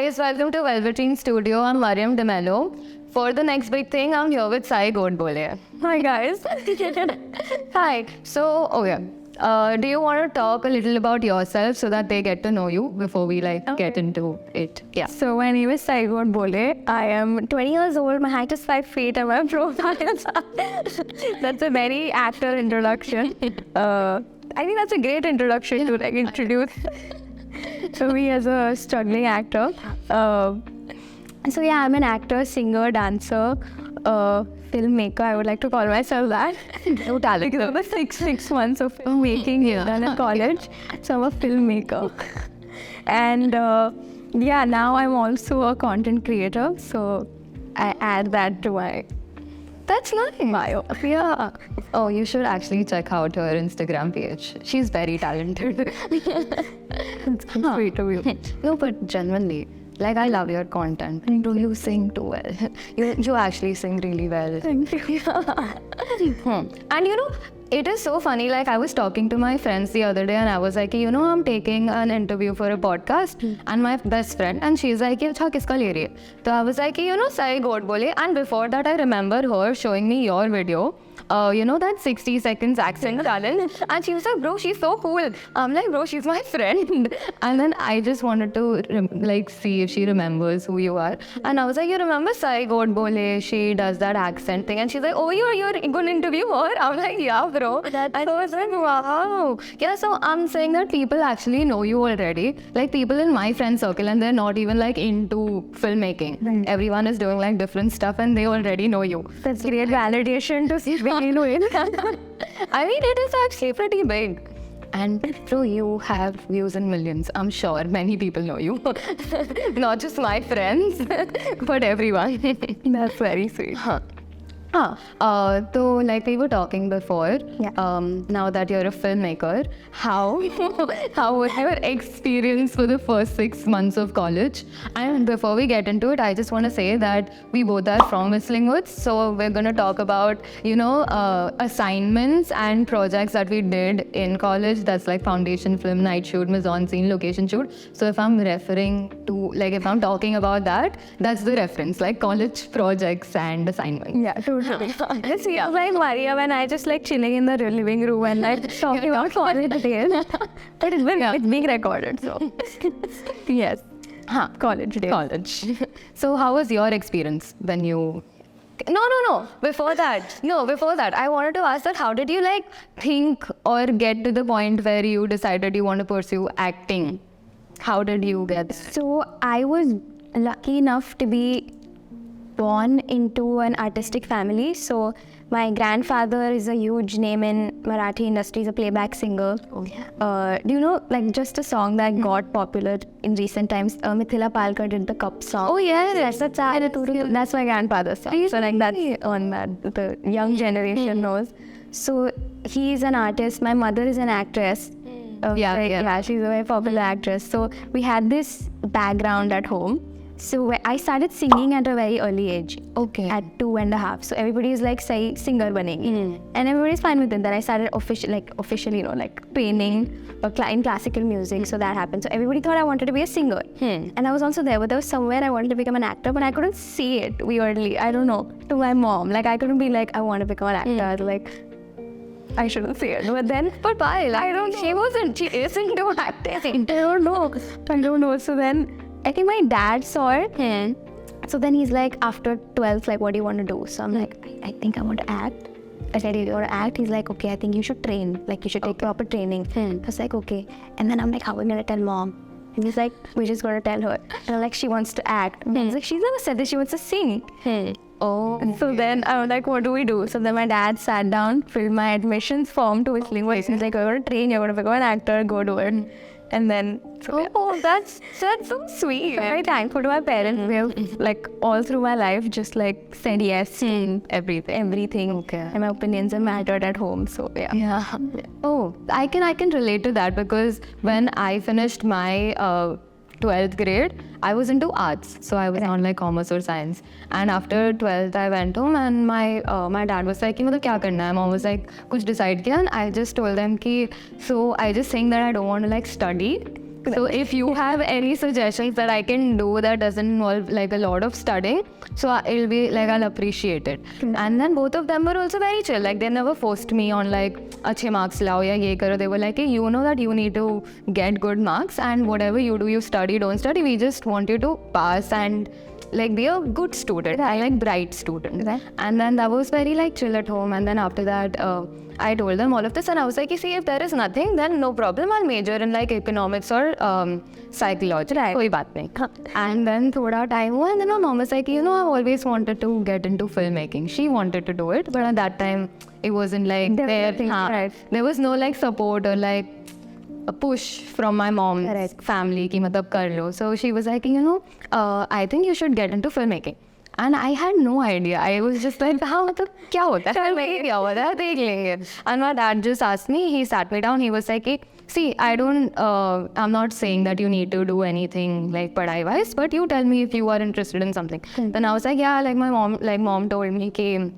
guys, welcome to Velveteen Studio. I'm Mariam DeMello. For the next big thing, I'm here with Godbole. Hi guys. Hi. So, do you want to talk a little about yourself so that they get to know you before we get into it? Yeah. So my name is Godbole. I am 20 years old. My height is 5 feet. And my profile is that's a very actor introduction. I think that's a great introduction to introduce me as a struggling actor. So yeah, I'm an actor, singer, dancer, filmmaker. I would like to call myself that. No talent. Because of the six months of filmmaking done at college. So I'm a filmmaker. And now I'm also a content creator. So I add that to my That's nice. bio. Yeah. Oh, you should actually check out her Instagram page. She's very talented. It's sweet of you. No, but genuinely, I love your content. You sing too well. You actually sing really well. Thank you. And it is so funny. I was talking to my friends the other day and I was like, I'm taking an interview for a podcast and my best friend, and she's like, "Acha, kiska le rahi hai?" So I was like, Sai Godbole. And before that, I remember her showing me your video. That 60 seconds accent challenge. And she was like, "Bro, she's so cool." I'm like, "Bro, she's my friend." And then I just wanted to see if she remembers who you are. And I was like, "You remember Sai Godbole? She does that accent thing." And she's like, "Oh, you're going to interview her?" I'm like, "Yeah, bro." And I was like, "Wow." Yeah, so I'm saying that people actually know you already. People in my friend circle, and they're not even into filmmaking. Right. Everyone is doing different stuff and they already know you. That's great validation to see when you know it. I mean, it is actually pretty big. And bro, you have views in millions. I'm sure many people know you. Not just my friends, but everyone. That's very sweet. So we were talking before, now that you're a filmmaker, how was your experience for the first 6 months of college? And before we get into it, I just want to say that we both are from Whistling, so we're going to talk about, assignments and projects that we did in college. That's foundation film, night shoot, mise-en-scene, location shoot. So if I'm referring to, if I'm talking about that, that's the reference, college projects and assignments. Yeah, totally. This feels like Maria when I just chilling in the living room and talking about college days. But it's being recorded, so yes. College days. College. So how was your experience when you... No. Before that, I wanted to ask that how did you think or get to the point where you decided you want to pursue acting? How did you get there? So I was lucky enough to be born into an artistic family. So my grandfather is a huge name in Marathi industry, he's a playback singer. Oh yeah. Do you know just a song that got popular in recent times? Mithila Palkar did the Cup song. Oh yes, That's my grandfather's song. So that's on that the young generation knows. So he's an artist. My mother is an actress. Yeah, she's a very popular actress. So we had this background at home. So I started singing at a very early age. Okay. At 2.5. So everybody is say singer banegi. And everybody's fine with it. Then I started officially, training in classical music. So that happened. So everybody thought I wanted to be a singer. And I was also there, but there was somewhere I wanted to become an actor, but I couldn't see it weirdly. I don't know. To my mom. I couldn't be I want to become an actor. I shouldn't say it. But then, why? I don't know. She isn't doing acting. I don't know. So then, I think my dad saw it. So then he's after 12th, what do you want to do? So I'm I think I want to act. I said, you want to act? He's okay, I think you should train. You should take proper training. I was okay. And then I'm how are we going to tell mom? And he's we're just going to tell her. And I'm she wants to act. And he's she's never said this, she wants to sing. Oh. So then I'm what do we do? So then my dad sat down, filled my admissions form to Whistling Voice. He's you're going to train, you're going to become an actor, go do it. And then, that's so sweet. I'm very thankful to my parents. We have, all through my life, just, said yes to everything. Okay. And my opinions have mattered at home, so, yeah. Yeah. Oh, I can relate to that because when I finished my 12th grade, I was into arts. So I was on commerce or science. And after 12th, I went home and my dad was like, "Kya karna hai?" Mom was like, "Kuch decide kiya?" And I just told them, so I just think that I don't want to study. So if you have any suggestions that I can do that doesn't involve like a lot of studying, so it'll be like I'll appreciate it. And then both of them were also very chill. Like they never forced me on like अच्छे marks lao ya ye karo. They were like, hey, you know that you need to get good marks and whatever you do, you study, don't study. We just want you to pass and like be a good student, like bright student. And then that was very like chill at home. And then after that, I told them all of this and I was like, see, if there is nothing, then no problem. I'll major in like economics or psychology. Koi baat nahi. And then thoda time hua and then my mom was like, you know, I've always wanted to get into filmmaking. She wanted to do it, but at that time it wasn't like there was no like support or like a push from my mom's family ki matlab kar lo. So she was like, you know, I think you should get into filmmaking. And I had no idea. I was just like, हाँ मतलब क्या होता है filmmaking क्या होता है देख लेंगे. And my dad just asked me. He sat me down. He was like, see, I'm not saying that you need to do anything like padhai wise, but you tell me if you are interested in something. Then I was like, yeah, like my mom told me कि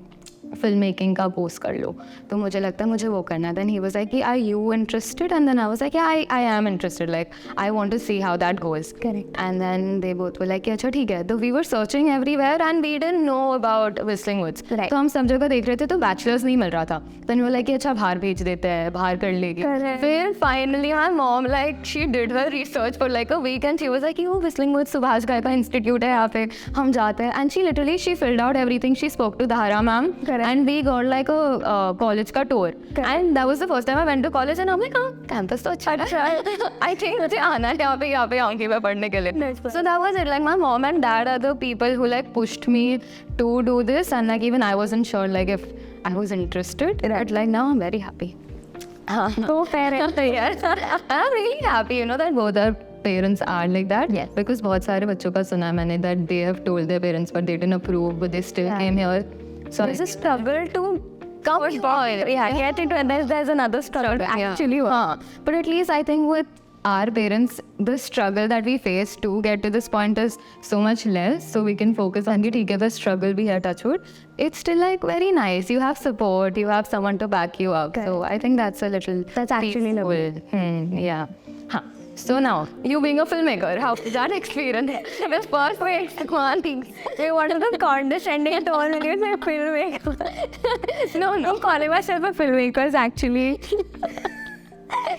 filmmaking का course कर लो तो मुझे लगता है मुझे वो करना है. Then he was like, are you interested? And then I was like, yeah, I am interested. Like I want to see how that goes. Correct. And then they both were like, अच्छा ठीक है. So we were searching everywhere and we didn't know about Whistling Woods. Right. तो हम सब जगह देख रहे थे तो bachelors नहीं मिल रहा था. Then we were like, अच्छा बाहर भेज देते हैं, बाहर कर लेगी. फिर finally my mom like she did her research for like a week and she was like, you Whistling Woods Subhash Ghai का institute है यहाँ पे हम जाते हैं. And she literally filled out everything. She spoke to Dhara ma'am. And we got like a college ka tour. And that was the first time I went to college and I'm like, campus तो अच्छा है. I think मुझे आना है यहाँ पे आऊँगी मैं पढ़ने के लिए. So that was it. Like my mom and dad are the people who like pushed me to do this and like even I wasn't sure like if I was interested. But like now I'm very happy. So fair enough. I'm really happy, you know, that both our parents are like that. Yes. Because बहुत सारे बच्चों का सुना है मैंने that they have told their parents but they didn't approve but they still came here. So There's a struggle to come get into and there's another struggle to actually work. But at least I think with our parents, the struggle that we face to get to this point is so much less. So we can focus on the struggle we had touch wood. It's still like very nice. You have support. You have someone to back you up. Correct. So I think that's a little actually lovely. Yeah. So now, you being a filmmaker, how is that experience? Well, first what is the condescending tone when you say filmmaker? No, calling myself a filmmaker is actually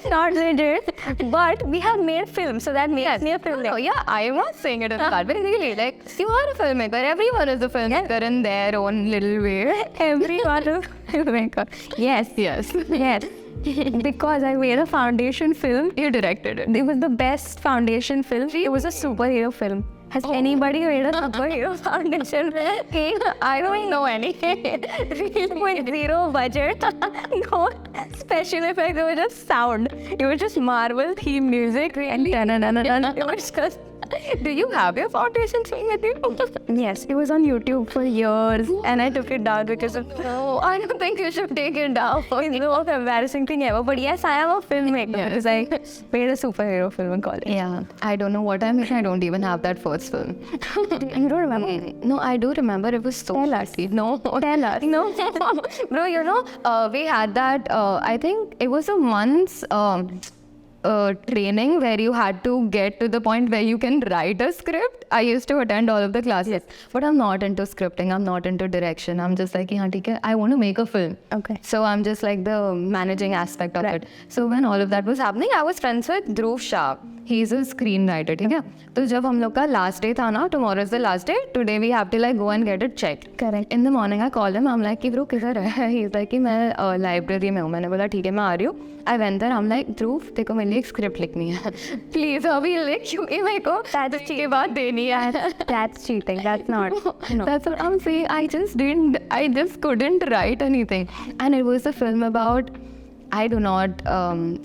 not legit. But we have made films, so that makes me a filmmaker. No, yeah, I am not saying it in that way. Really, like, you are a filmmaker. Everyone is a filmmaker in their own little way. Everyone is a filmmaker. Yes. Because I made a foundation film. You directed it. It was the best foundation film. It was a superhero film. Has anybody made a superhero foundation film? I don't know any. With zero budget, no special effects. It was just sound. It was just Marvel theme music and it was just. Do you have your foundation film with you? Yes, it was on YouTube for years and I took it down because of... No, I don't think you should take it down. It's the most embarrassing thing ever. But yes, I am a filmmaker because I made a superhero film in college. Yeah, I don't know what I made. I don't even have that first film. You don't remember? No, I do remember. It was so shitty. No. Tell us. No. Bro, you know, we had that, I think it was a month's... training where you had to get to the point where you can write a script. I used to attend all of the classes, but I'm not into scripting. I'm not into direction. I'm just like, I want to make a film. Okay. So I'm just like the managing aspect of it. So when all of that was happening, I was friends with Dhruv Shah. He's a screenwriter, ठीक है? तो जब हम लोग का last day था ना, tomorrow is the last day. Today we have to like go and get it checked. Correct. In the morning I called him. I'm like कि Dhruv किधर है? He's like कि मैं library में हूँ. मैंने बोला ठीक है मैं आ रही हूँ. I went there. I'm like Dhruv तेरे को मेरे लिए एक script लिखनी है. Please अभी लिख क्योंकि मेरे को के बाद देनी है. That's cheating. That's not. No. That's what I'm saying. I just couldn't write anything. And it was a film about, I do not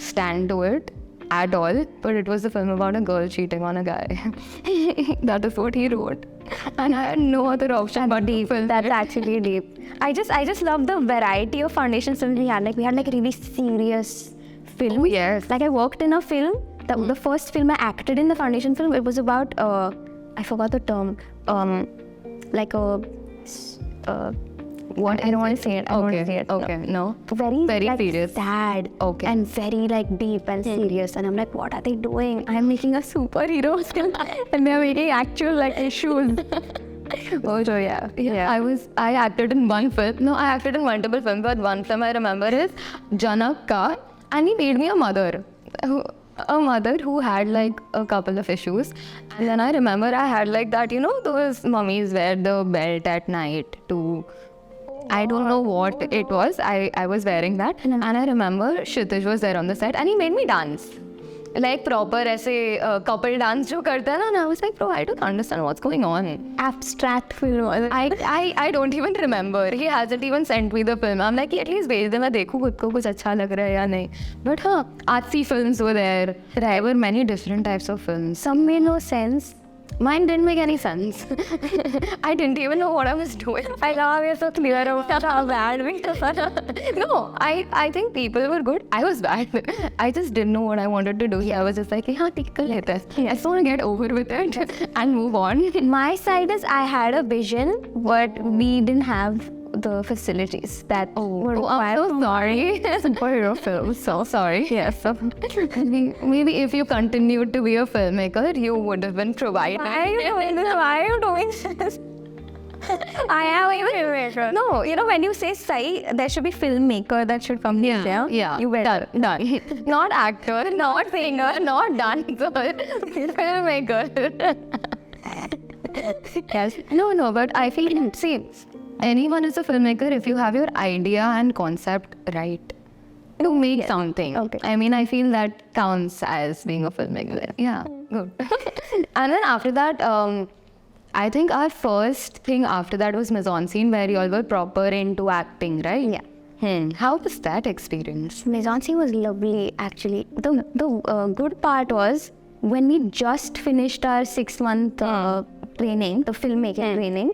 stand to it at all, but it was a film about a girl cheating on a guy. That is what he wrote. And I had no other option but to film. That's actually deep. I just love the variety of foundation films we had. Like we had like really serious films. Oh, yes. Like I worked in a film. The first film I acted in the foundation film, it was about I forgot the term. Like a What? I don't want to say it. I don't want to say it. Okay. No. Very like, serious. sad. Okay. And very like deep and serious. And I'm like, what are they doing? I'm making a superhero film, and they're making actual like issues. Oh, so yeah. I acted in one film. No, I acted in multiple films, but one film I remember is Janak Ka, and he made me a mother who had like a couple of issues. And then I remember I had like that, those mummies wear the belt at night to, I don't know what it was. I was wearing that. And I remember Kshitij was there on the set and he made me dance. Like proper ऐसे couple dance जो करता है ना, and I was like, bro, I don't understand what's going on. Abstract film. I don't even remember. He hasn't even sent me the film. I'm like, at least भेज दे, मैं देखूँ खुद को कुछ अच्छा लग रहा है या नहीं. But हाँ, artsy films were there. There were many different types of films. Some made no sense. Mine didn't make any sense. I didn't even know what I was doing. I love you're so clear about how bad we are. No, I think people were good. I was bad. I just didn't know what I wanted to do. I was just like, हाँ ठीक कर लेते हैं. I just want to get over with it and move on. My side is I had a vision, but we didn't have the facilities that were required. I'm so sorry. Superhero films. So sorry. Yes. Maybe if you continued to be a filmmaker, you would have been provided. Why are you doing this? Why are you doing this? I am a filmmaker. No, when you say Sai, there should be filmmaker that should come here. Yeah. You better. Done. Not actor, not singer, not dancer. Filmmaker. Yes. No, but I feel, see, anyone is a filmmaker if you have your idea and concept right to make something. Okay. I mean, I feel that counts as being a filmmaker. Yeah, good. And then after that, I think our first thing after that was mise-en-scene, where you all were proper into acting, right? Yeah. How was that experience? Mise-en-scene was lovely, actually. The good part was when we just finished our 6-month training, the filmmaking training.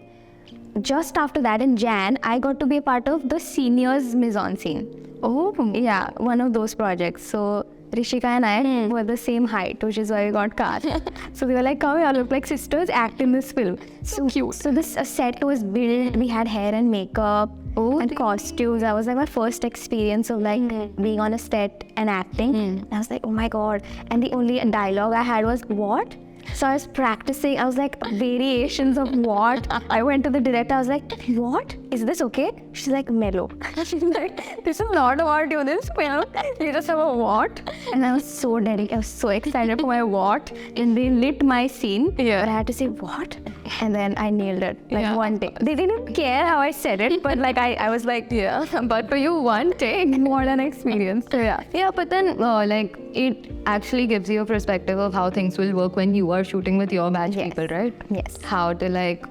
Just after that, in Jan, I got to be a part of the seniors mise-en-scene. Oh, Yeah, one of those projects. So Rishika and I were the same height, which is why we got cast. So they were like, come, you all look like sisters, act in this film. So cute. So this set was built. We had hair and makeup and costumes. That was like my first experience of like being on a set and acting. And I was like, oh my god. And the only dialogue I had was, what? So I was practicing. I was like, variations of what? I went to the director. I was like, what? Is this okay? She's like, mellow. She's like, this is not about you. This film. You just have a what? And I was so dedicated. I was so excited for my what. And they lit my scene. Yeah. But I had to say what? And then I nailed it. Like one take. They didn't care how I said it, but like I was like, yeah. But for you, one take. more than experience. So yeah. Yeah, but then like it actually gives you a perspective of how things will work when you are shooting with your batch people, right? Yes. How to like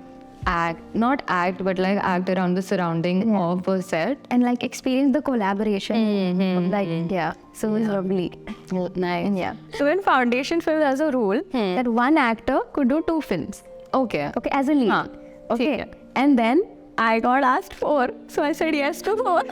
not act, but like act around the surrounding of a set. And like experience the collaboration. So it was lovely. Nice. Yeah. So in foundation film, there's a rule that one actor could do 2 films. Okay. Okay, as a lead. Okay. And then I got asked 4, so I said yes to 4.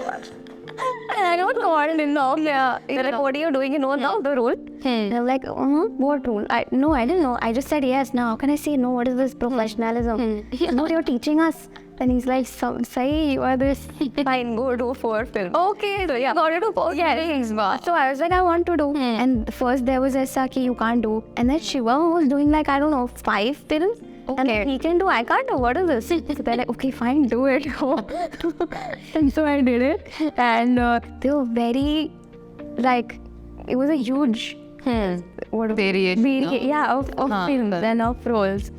And I got called in now. Yeah. They're like, what are you doing? You know now the rule? And I'm like, what rule? No, I didn't know. I just said yes. Now how can I say no? What is this professionalism? No, you're teaching us. And he's like, Sai, you are this. Fine, go do 4 films. Okay, so yeah, got it to 4 films. So I was like, I want to do. And first there was Essa ki you can't do. And then Shiva was doing like, I don't know, 5 films. And then he can do, I can't do, what is this? So they're like, okay, fine, do it. And so I did it. And they were very, like, it was a huge variation. Of films and of roles.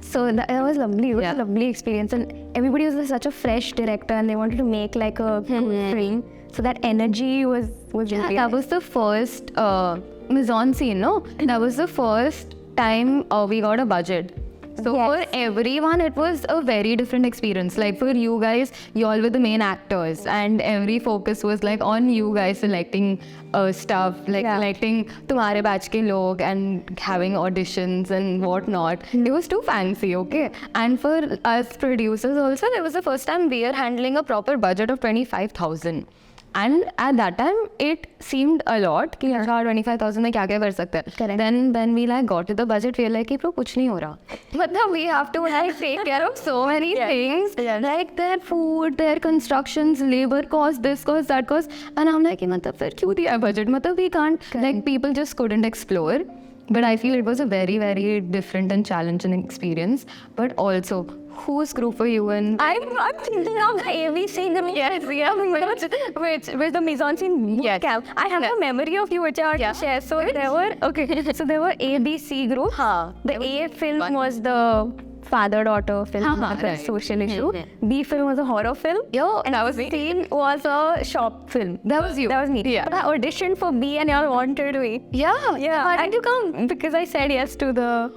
So that was lovely. It was a lovely experience. And everybody was such a fresh director and they wanted to make like a film. So that energy was really that was the first mise-en-scene, no? That was the first time we got a budget. So for everyone, it was a very different experience. Like for you guys, you all were the main actors, and every focus was like on you guys selecting stuff, like selecting tumhare batch ke log and having auditions and whatnot. It was too fancy, okay? And for us producers also, it was the first time we are handling a proper budget of 25,000. And at that time, it seemed a lot कि अच्छा 25,000 में क्या क्या कर सकते हैं. Then when we like got to the budget, we were like कि bro कुछ नहीं हो रहा. मतलब we have to like take care of so many things, like their food, their constructions, labor cost, this cost, that cost. And I'm like कि मतलब फिर क्यों दिया budget? मतलब we can't, like people just couldn't explore. But I feel it was a very, very different and challenging experience. But also, whose group were you in? I'm thinking of the ABC, which the mise-en-scene camp. I have a memory of you which I want to share. So there were ABC groups. The A film was the father-daughter film, the social issue. B film was a horror film. And that was C was a shop film. That was you. That was me. Yeah. But I auditioned for B and y'all wanted me. Yeah. Why did you come? Because I said yes to the...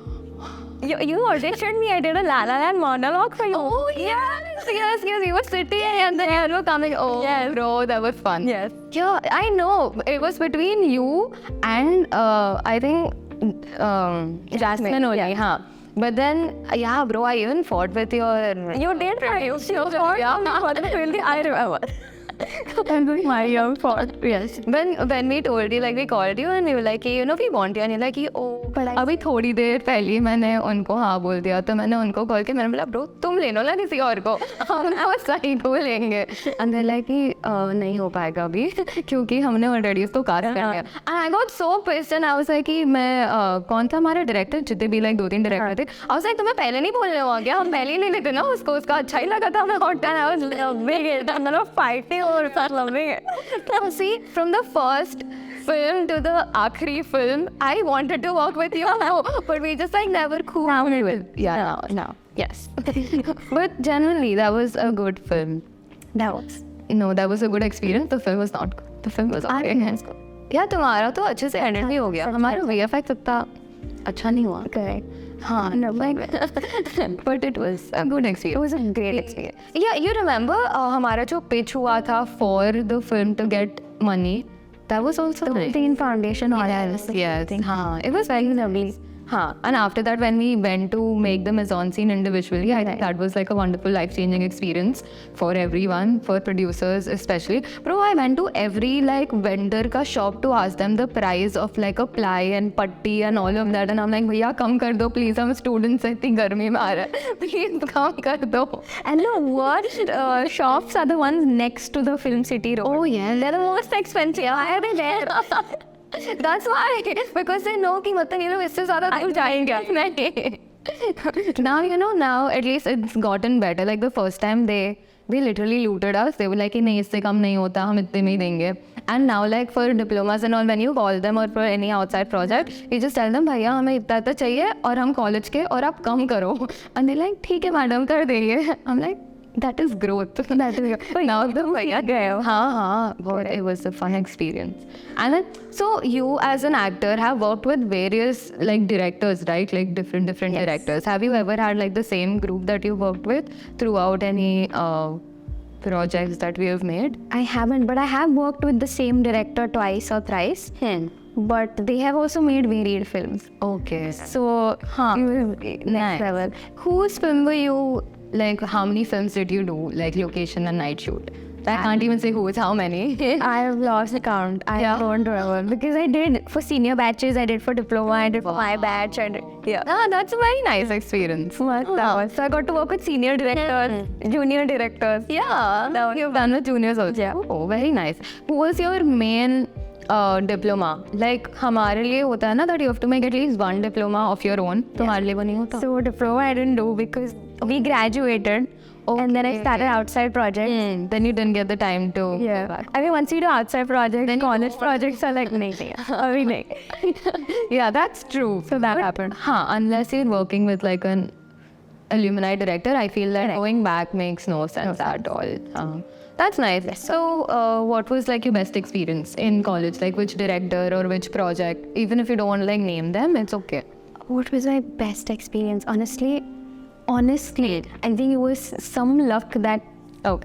You auditioned me. I did a La La Land monologue for you. Oh, yes. You were sitting and then you were coming. Oh, yes. Bro, that was fun. Yes. Yeah, I know. It was between you and I think Jasmine only. Yeah. But then, yeah, bro, I even fought with your... You did produce your fault. Yeah. I remember. And my young fault. Yes. When we told you, like we called you and we were like, hey, you know, we want you. And you're like, oh, but अभी थोड़ी देर पहले ही मैंने उनको हाँ बोल दिया. तो मैंने उनको कॉल किया. मैंने बोला, bro, तुम ले लो ना किसी और को. हम सही को लेंगे. And they're like कि नहीं हो पाएगा अभी क्योंकि हमने already उसको कास्ट कर लिया. And I got so pissed and I was like कि मैं कौन था हमारा डायरेक्टर जितने भी like 2-3 डायरेक्टर थे. I was like तुम्हें पहले नहीं बोलने हुआ क्या? हम पहले ही नहीं लेते ना उसको. उसका अच्छा ही लगा था हमें hot and I was loving it. I'm not fighting or loving it. Now see, from the first film to the आखिरी film, I wanted to work with you now, but we just like never cool. Now we will. Yeah, now. Yes. But generally, that was a good film. That was. No, that was a good experience. The film was not good. The film was okay. Yeah, तुम्हारा तो अच्छे से edit भी हो गया. हमारा VFX इतना अच्छा नहीं हुआ. Correct. हाँ, No, but it was a good experience. It was a great experience. Yeah, you remember हमारा जो pitch हुआ था for the film to get money, that was also nice. The foundation or Yes. हाँ, it was very lovely. हाँ, and after that when we went to make the mise-en-scene individually, I think that was like a wonderful life-changing experience for everyone, for producers especially. Bro, I went to every like vendor ka shop to ask them the price of like a ply and putty and all of that, and I'm like, भैया कम कर दो please, हम students हैं इतनी गर्मी में आ रहा है, please कम कर दो. And the worst shops are the ones next to the Film City Road. Oh yeah, They're the most expensive. Why are they there? That's why, because they know कि मतलब ये लोग इससे ज़्यादा दूर जाएंगे नहीं. Now at least it's gotten better. Like the first time they literally looted us. They were like कि नहीं इससे कम नहीं होता, हम इतने में ही देंगे. And now like for diplomas and all, when you call them or for any outside project, you just tell them भैया हमें इतना इतना चाहिए और हम college के और आप कम करो. And they're like ठीक है मैडम कर देंगे. I'm like, that is growth. That is growth. Now the but it was a fun experience. And then, so you as an actor have worked with various like directors, right? Like different Yes. directors. Have you ever had like the same group that you worked with throughout any projects that we have made? I haven't, but I have worked with the same director twice or thrice. But they have also made varied films. Okay. So, next Nice. level. Whose film were you, like how many films did you do, like location and night shoot? I can't even say who is how many. I have lost count. I don't remember because I did for senior batches, I did for diploma, I did for my batch, I did. Yeah. That's a very nice experience. So I got to work with senior directors, junior directors. Yeah, you've done with juniors also. Yeah. Oh, very nice. Who was your main diploma? Like हमारे लिए होता है ना that you have to make at least one diploma of your own. तुम्हारे लिए वो नहीं होता? So diploma I didn't do because we graduated. And then I started outside projects. Then you didn't get the time to. Yeah. I mean, once you do outside projects, then college projects are like, nahi. Yeah, that's true. So that happened. Unless you're working with like an alumni director, I feel that going back makes no sense at all. That's nice. So, what was like your best experience in college? Like which director or which project? Even if you don't want to like name them, it's okay. What was my best experience? Honestly, I think it was some luck that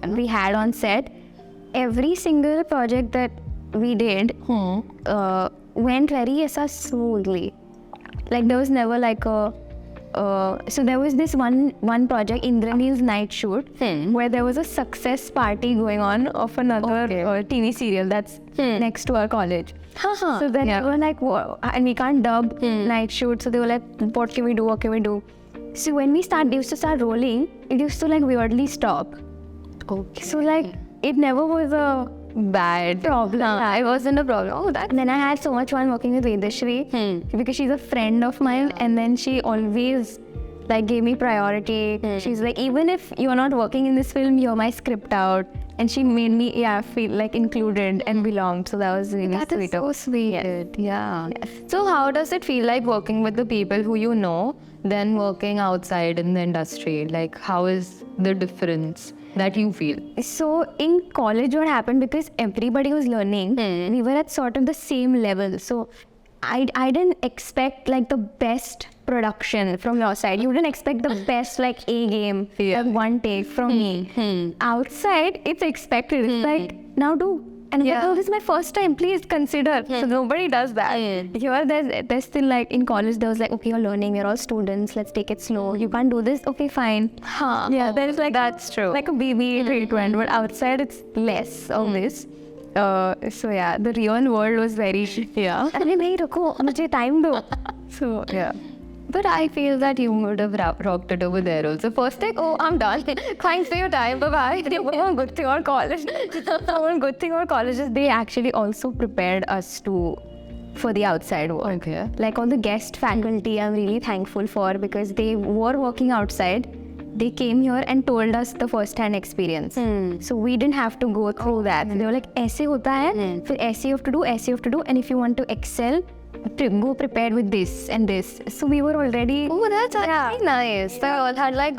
we had on set. Every single project that we did went very smoothly. Like there was never like a so there was this one project, Indranil's night shoot, where there was a success party going on of another TV serial that's next to our college. So then they were like, whoa, and we can't dub night shoot. So they were like, what can we do? What can we do? So when we used to start rolling, it used to like weirdly stop. Okay. So like it never was a Bad problem. It wasn't a problem. Oh, that. And then I had so much fun working with Vedashri because she's a friend of mine, and then she always like gave me priority. She's like, even if you're not working in this film, you're my script out. And she made me feel like included and belonged. So that was really That sweet. is so sweet. Yeah. So how does it feel like working with the people who you know, then working outside in the industry? Like, how is the difference that you feel? So in college, what happened, because everybody was learning, we were at sort of the same level. So I didn't expect like the best production from your side. You didn't expect the best like A game, like one take from me. Outside, it's expected. It's like, now do. And I'm like, oh, this is my first time. Please consider. So nobody does that. Here, there's still like in college, there was like, okay, you're learning. We're all students. Let's take it slow. You can't do this. Okay, fine. Yeah, there's like That's true. like a baby treatment, but outside it's less of this. So yeah, the real world was very अरे नहीं रुको मुझे time दो. So yeah. But I feel that you would have rocked it over there also. First take, oh, I'm done. Thanks for your time. Bye-bye. One good thing about college. One good thing about college is they actually also prepared us for the outside work. Okay. Like all the guest faculty, I'm really thankful for, because they were working outside. They came here and told us the first-hand experience. So we didn't have to go through that. They were like, ऐसे होता है, फिर ऐसे you have to do, ऐसे you have to do, and if you want to excel, go prepared with this and this. So we were already. Oh, that's actually nice. They all had like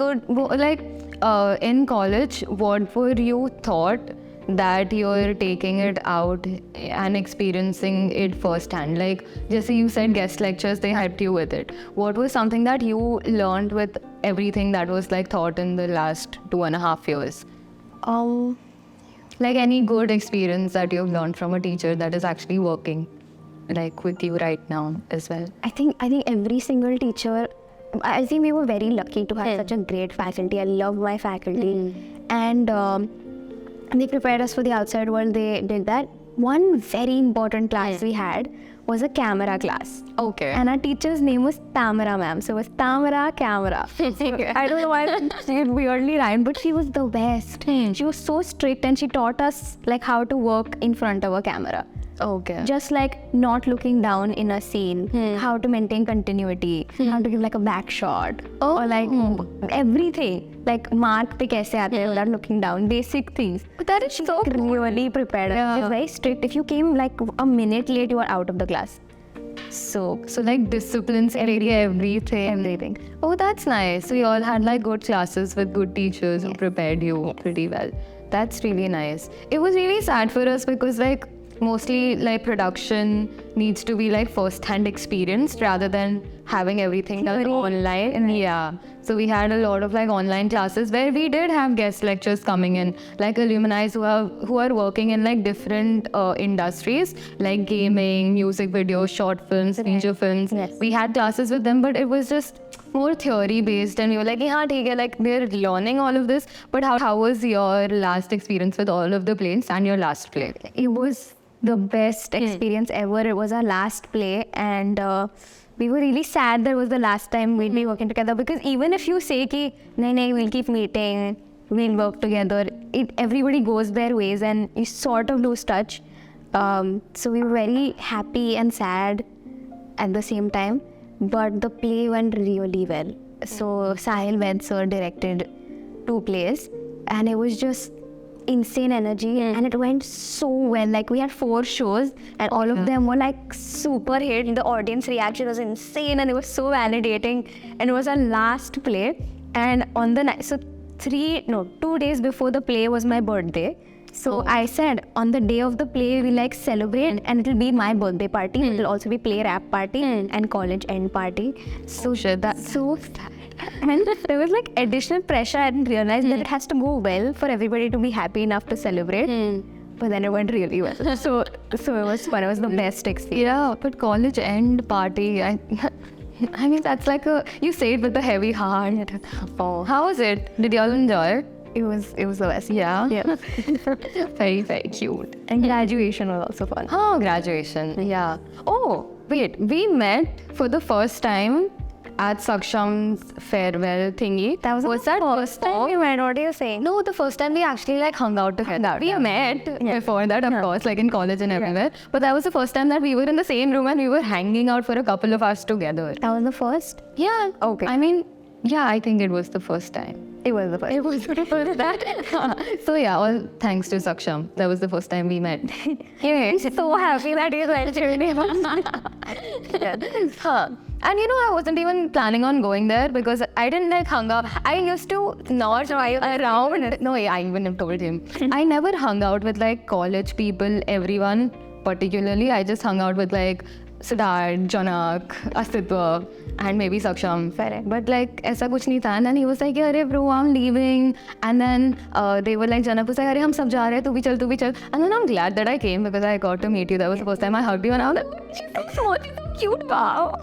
in college, what were you thought that you're taking it out and experiencing it firsthand? Like, just you said guest lectures, they helped you with it. What was something that you learned with everything that was like taught in the last 2.5 years? Like any good experience that you've learned from a teacher that is actually working like with you right now as well? I think every single teacher, I think we were very lucky to have such a great faculty. I love my faculty. And they prepared us for the outside world. They did that. One very important class we had was a camera class. Okay. And our teacher's name was Tamara ma'am. So it was Tamara Camera. I don't know why she weirdly rhymed, but she was the best. She was so strict, and she taught us like how to work in front of a camera. Okay. Just like not looking down in a scene, how to maintain continuity, how to give like a back shot, or like everything. Like mark pe kaise aate hai without looking down, basic things. But that is so really prepared. Yeah. It's very strict. If you came like a minute late, you are out of the class. So like disciplines area, everything. Oh, that's nice. So you all had like good classes with good teachers who prepared you pretty well. That's really nice. It was really sad for us because like mostly like production needs to be like first-hand experience rather than having everything done online. And yeah, so we had a lot of like online classes where we did have guest lectures coming in, like alumni who are working in like different industries like gaming, music videos, short films, feature films. Yes. We had classes with them, but it was just more theory based, and you're like, yeah, theek hai, like they're learning all of this. But how was your last experience with all of the plays and your last play? It was the best experience ever. It was our last play, and we were really sad that it was the last time we'd be working together, because even if you say ki nahi, we'll keep meeting, we'll work together, everybody goes their ways and you sort of lose touch. So we were very happy and sad at the same time, but the play went really well. So Sahil Ved sir directed 2 plays, and it was just insane energy, and it went so well. Like we had 4 shows, and all of them were like super hit. The audience reaction was insane, and it was so validating. And it was our last play, and on the night, so 2 days before the play was my birthday. So I said, on the day of the play, we like celebrate, and it'll be my birthday party. It'll also be play rap party and college end party. So and there was like additional pressure. I didn't realize that it has to go well for everybody to be happy enough to celebrate. But then it went really well. So it was fun. It was the best experience. Yeah, but college end party, I mean, that's like you say it with a heavy heart. Oh, how was it? Did y'all enjoy it? It was the best. Yeah. Yeah. Very, very cute. And graduation was also fun. Oh, graduation. Yeah. Oh, wait. We met for the first time at Saksham's farewell thingy. That was that first time we met. What are you saying? No, the first time we actually like hung out together. We met before that, of course, like in college and everywhere. But that was the first time that we were in the same room and we were hanging out for a couple of hours together. That was the first? Yeah. Okay. I mean, yeah, I think it was the first time. It was the first. It was for that. So yeah, all thanks to Saksham. That was the first time we met. I'm so happy that you went Huh. And you know, I wasn't even planning on going there because I didn't like hung out. I used to not drive around. No, I even have told him. I never hung out with like college people, everyone particularly. I just hung out with like Siddharth, Janak, Astitwa, and maybe Saksham. Correct. But like, aisa kuch nahi tha. And then he was like, "Arey bro, I'm leaving." And then they were like, Janak was like, "Arey, hum sab ja rahe hain, tu bhi chal." And then I'm glad that I came because I got to meet you. That was the first time I hugged you, and I was like, "She's so small, she's so cute, wow."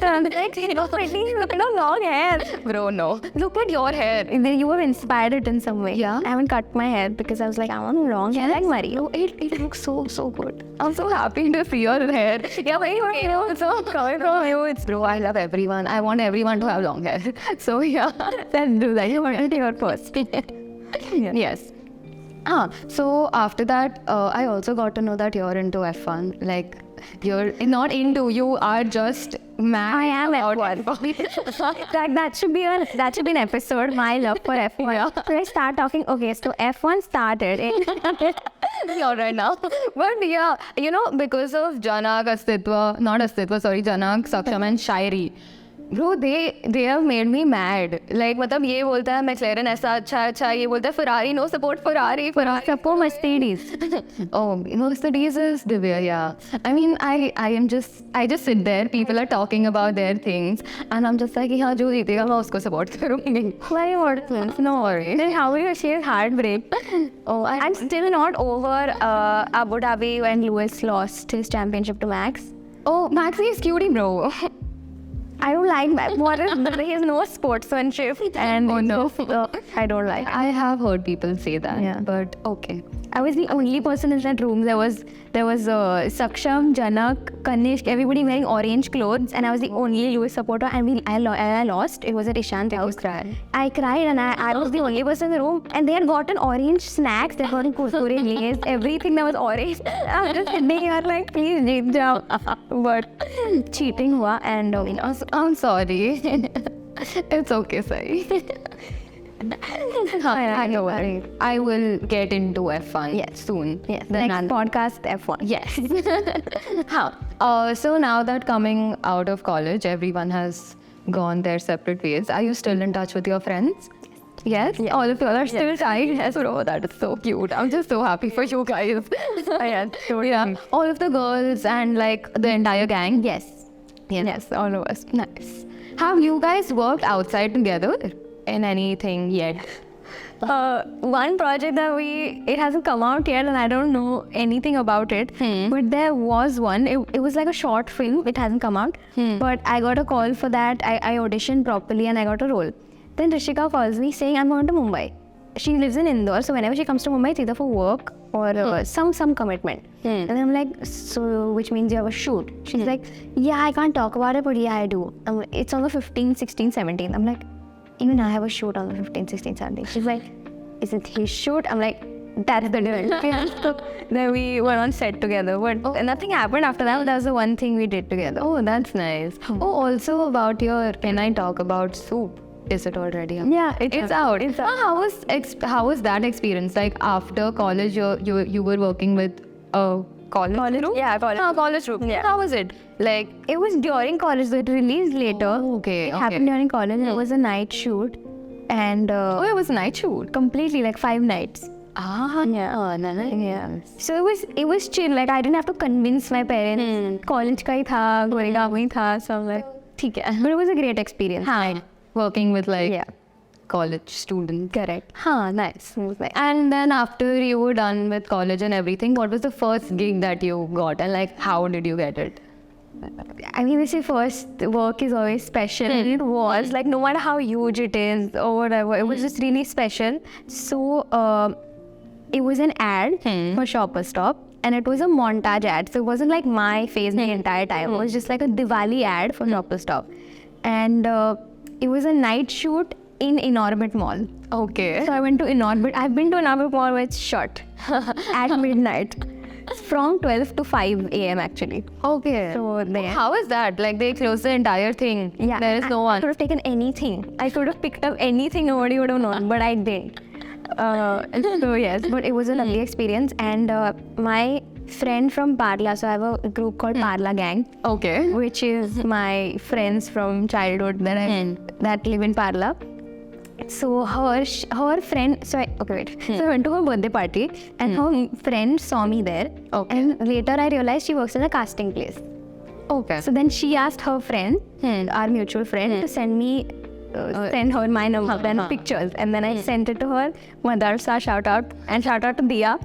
And like, you know, look at long hair. Bro, no. Look at your hair. And then you were inspired it in some way. Yeah. I haven't cut my hair because I was like, I want long hair like Mario. It looks so good. I'm so happy to see your hair. Yeah, but you know, so coming from you, it's bro, I love everyone. I want everyone to have long hair. So yeah, Let's do that. You want to your first. Yes. So after that, I also got to know that you're into F1. Like, you're not into, you are just mad. I am about F1. that should be an episode. My love for F1. Yeah. So I start talking. Okay, so F1 started. You're right now. But yeah, you know, because of Janak, Janak, Saksham and Shairi. Bro, they have made me mad. Like, मतलब ये बोलता है McLaren ऐसा अच्छा ये बोलता है Ferrari, no support Ferrari. Support Mercedes. Oh, Mercedes is Divya, yeah. I mean, I just sit there, people are talking about their things, and I'm just like, हाँ जो जीतेगा मैं उसको support करूँगी. Why what? No worries. Then how will you share heartbreak? Oh, I'm still not over Abu Dhabi when Lewis lost his championship to Max. Oh, Maxi is cutie, bro. I don't like Max. He has no sportsmanship, and Oh, no. I don't like. I have heard people say that, Yeah. but okay. I was the only person in that room. There was Saksham, Janak, Kanishk, everybody wearing orange clothes, and I was the only Lewis supporter. And I lost. It was at Ishant's house. I cried, and I was the only person in the room. And they had gotten orange snacks. They had gotten kurkure, lays, everything that was orange. I was just sitting here like, please jeet jao. But cheating hua, and I'm sorry. It's okay, Sai. I know worry. I will get into F1 soon. Yes. Then Next podcast F1. Yes. So now that coming out of college, everyone has gone their separate ways. Are you still in touch with your friends? Yes? Yeah. All of you are still tight? Yes, bro. That is so cute. I'm just so happy for you guys. Yeah. All of the girls and like the entire gang? Yes. Yes, all of us. Nice. Have you guys worked outside together in anything yet? One project that it hasn't come out yet, and I don't know anything about it. But there was one. It was like a short film. It hasn't come out. But I got a call for that. I auditioned properly and I got a role. Then Rishika calls me saying I'm going to Mumbai. She lives in Indore, so whenever she comes to Mumbai, it's either for work or some commitment. And then I'm like, so which means you have a shoot. She's like, yeah, I can't talk about it, but yeah, I do. It's on the 15th, 16th, 17th. I'm like, even I have a shoot on the 15th, 16th, 17th. She's like, is it his shoot? I'm like, that's the difference. So then we were on set together, but nothing happened after that. That was the one thing we did together. Oh, that's nice. Oh, also about your Can I Talk About Soup? Is it already out? Yeah, it's out. It's out. How was that experience? Like after college, you were working with a college group? Yeah, college group. Yeah. How was it? Like it was during college, so it released later. Oh, okay. It happened during college. It was a night shoot, and it was a night shoot. Completely like 5 nights. Yeah. Oh, nice. Yeah. So it was chill. Like I didn't have to convince my parents. College ka hi tha, Goregaon mein tha. So I'm like, theek hai. But it was a great experience. Working with like college students. Correct. Nice. And then after you were done with college and everything, what was the first gig that you got and like how did you get it? I mean, we say first work is always special, and it was like, no matter how huge it is or whatever, it was just really special. So it was an ad for Shopper Stop, and it was a montage ad. So it wasn't like my face the entire time. It was just like a Diwali ad for Shopper Stop, and it was a night shoot in Inorbit Mall. Okay. So I went to Inorbit. I've been to Inorbit Mall where it's shut at midnight. From 12 to 5 a.m. actually. Okay. So there. How is that? Like they close the entire thing. Yeah. There is no I one. could have taken anything. I could have picked up anything, nobody would have known, but I didn't. So yes, but it was a lovely experience. And my friend from Parla, so I have a group called Parla Gang, Okay. which is my friends from childhood that live in Parla. So her friend, so I went to her birthday party, and her friend saw me there. Okay. And later I realized she works in a casting place. Okay. So then she asked her friend, our mutual friend, to send her my number and pictures, and then I sent it to her. Madarsa, shout out to Dia.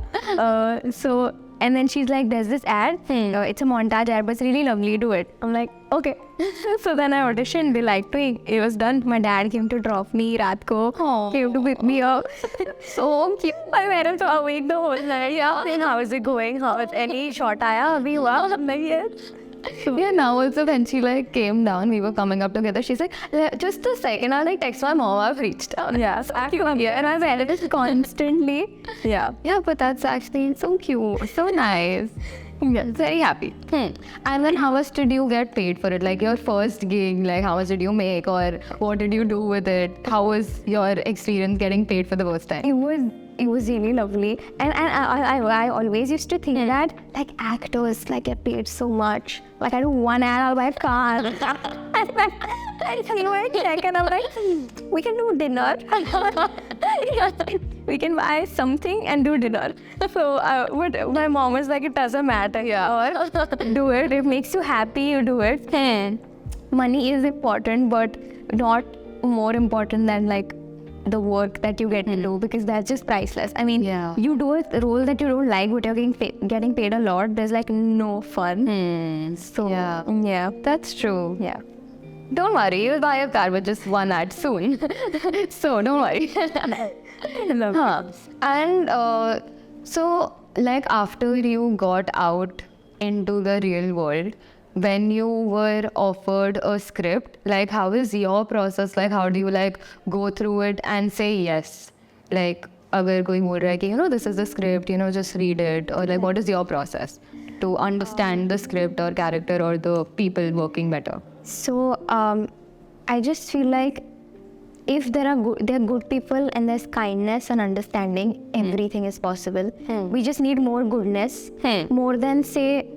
And then she's like, there's this ad, it's a montage ad, but it's really lovely, do it. I'm like, okay. So then I auditioned, they liked me, it was done. My dad came to drop me, Raat ko, came to pick me up. So cute. My parents were awake the whole night. Yeah, and how is it going? How is any shot aaya? Abhi hua? I'm like, yes. Yeah, now also when she like came down, we were coming up together. She's like, just a second, I'll like text my mom, I've reached down. Yeah, so cute. Yeah, and I wear it constantly. Yeah. Yeah, but that's actually so cute, so nice. Yeah, very happy. And then how much did you get paid for it? Like your first gig, like how much did you make, or what did you do with it? How was your experience getting paid for the first time? It was really lovely, and I always used to think that like actors like get paid so much. Like I do one ad, I'll buy a car. I check and I'm like, we can do dinner. We can buy something and do dinner. So but my mom was like, it doesn't matter, yeah, or do it. It makes you happy, you do it. Money is important, but not more important than like the work that you get to do, because that's just priceless. I mean, you do a role that you don't like, but you're getting paid a lot. There's like no fun. So yeah, That's true. yeah. Don't worry, you'll buy a car with just one ad soon. So don't worry. And so like after you got out into the real world, when you were offered a script, like how is your process? Like how do you like go through it and say yes? Like agar koi bol raha hai ki, this is the script, just read it, or like what is your process to understand the script or character or the people working better? So I just feel like if there are good people and there's kindness and understanding, everything is possible. We just need more goodness, more than say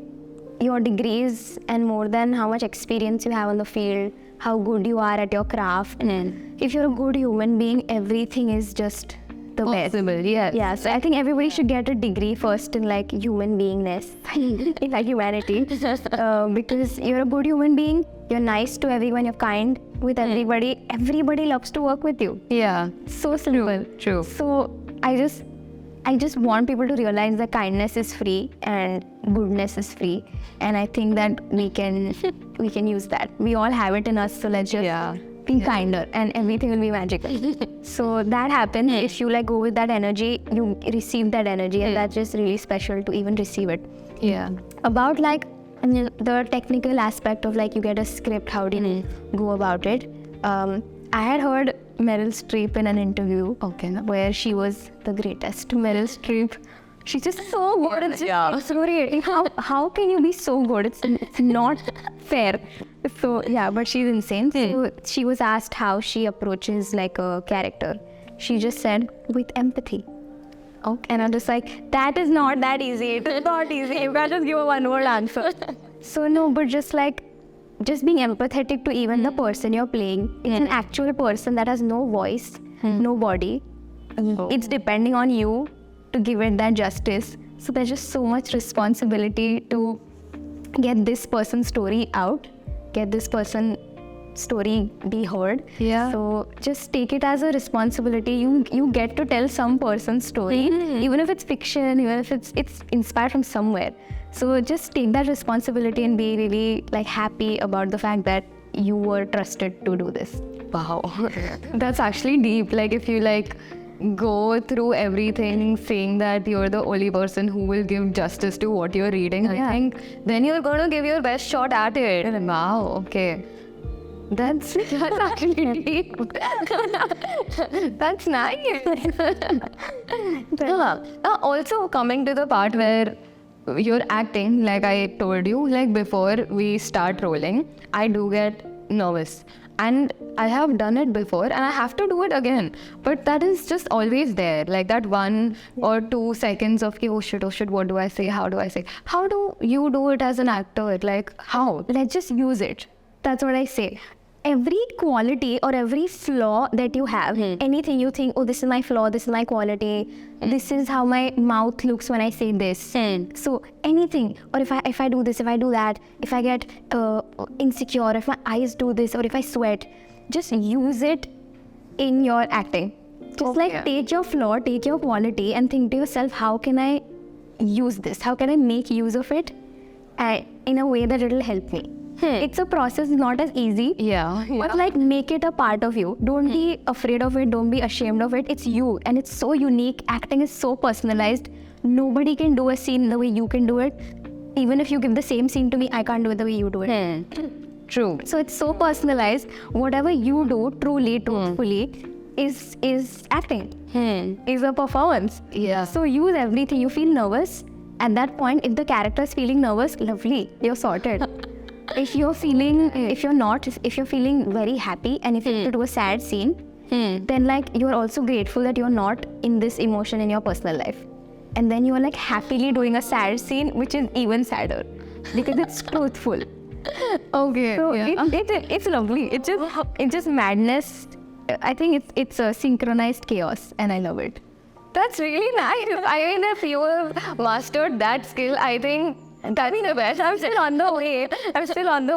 your degrees and more than how much experience you have on the field, how good you are at your craft. If you're a good human being, everything is just the best. Possible, yes. Yeah, so I think everybody should get a degree first in like human beingness, in like humanity, because you're a good human being, you're nice to everyone, you're kind with everybody, everybody loves to work with you. Yeah. So simple. True. So I just want people to realize that kindness is free and goodness is free, and I think that we can use that. We all have it in us, so let's just be kinder and everything will be magical. So that happens. If you like go with that energy, you receive that energy, and that's just really special to even receive it. Yeah. About like the technical aspect of like you get a script, how do you go about it? I had heard Meryl Streep in an interview where she was the greatest. Meryl Streep, she's just so good. It's just exhilarating. How can you be so good? It's not fair. So yeah, but she's insane. So she was asked how she approaches like a character. She just said, with empathy. Okay. And I'm just like, that is not that easy. It is not easy. You can't just give a one-word answer. So no, but just being empathetic to even the person you're playing. It's an actual person that has no voice, no body. It's depending on you to give it that justice. So there's just so much responsibility to get this person's story out, get this person's story be heard. Yeah. So just take it as a responsibility. You get to tell some person's story, even if it's fiction, even if it's inspired from somewhere. So just take that responsibility and be really like happy about the fact that you were trusted to do this. Wow. That's actually deep. Like if you like go through everything saying that you're the only person who will give justice to what you're reading, I think then you're going to give your best shot at it. Wow, okay. That's actually deep. That's nice. Also coming to the part where you're acting, like I told you, like before we start rolling, I do get nervous. And I have done it before and I have to do it again. But that is just always there. Like that 1 or 2 seconds of, oh shit, what do I say? How do I say? How do you do it as an actor? Like how? Let's just use it. That's what I say. Every quality or every flaw that you have, anything you think, oh, this is my flaw, this is my quality, this is how my mouth looks when I say this. So anything, or if I do this, if I do that, if I get insecure, if my eyes do this, or if I sweat, just use it in your acting. Just like take your flaw, take your quality and think to yourself, how can I use this? How can I make use of it in a way that it will help me? It's a process, not as easy. Yeah. But like make it a part of you. Don't be afraid of it. Don't be ashamed of it. It's you and it's so unique. Acting is so personalized. Nobody can do a scene the way you can do it. Even if you give the same scene to me, I can't do it the way you do it. True. So it's so personalized. Whatever you do truly, truthfully, is acting. Is a performance. Yeah. So use everything. You feel nervous. At that point, if the character is feeling nervous, lovely. You're sorted. If you're feeling very happy and if you have to do a sad scene, then like you're also grateful that you're not in this emotion in your personal life. And then you're like happily doing a sad scene, which is even sadder because it's truthful. Okay. So it's lovely. It's just madness. I think it's a synchronized chaos and I love it. That's really nice. I mean, if you have mastered that skill, I think that's the best. I'm still on the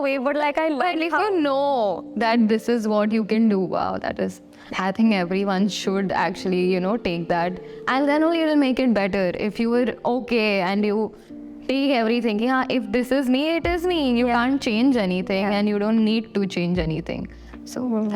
way, but like At least you know that this is what you can do. Wow, that is, I think everyone should actually, take that. And then only it'll make it better. If you were okay and you take everything, if this is me, it is me. You can't change anything and you don't need to change anything. So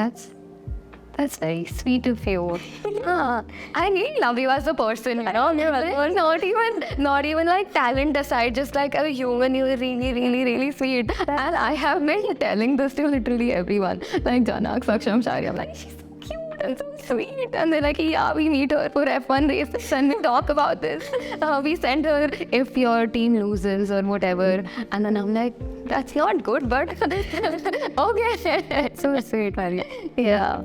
that's very sweet of you. I really love you as a person. Not even like talent aside, just like a human, you're really, really, really sweet. And I have been telling this to literally everyone. Like Janak, Saksham, Shari, I'm like, she's so cute and so sweet. And they're like, yeah, we meet her for F1 races and we talk about this. We send her if your team loses or whatever. And then I'm like, that's not good, but okay. so sweet, Maria. Yeah.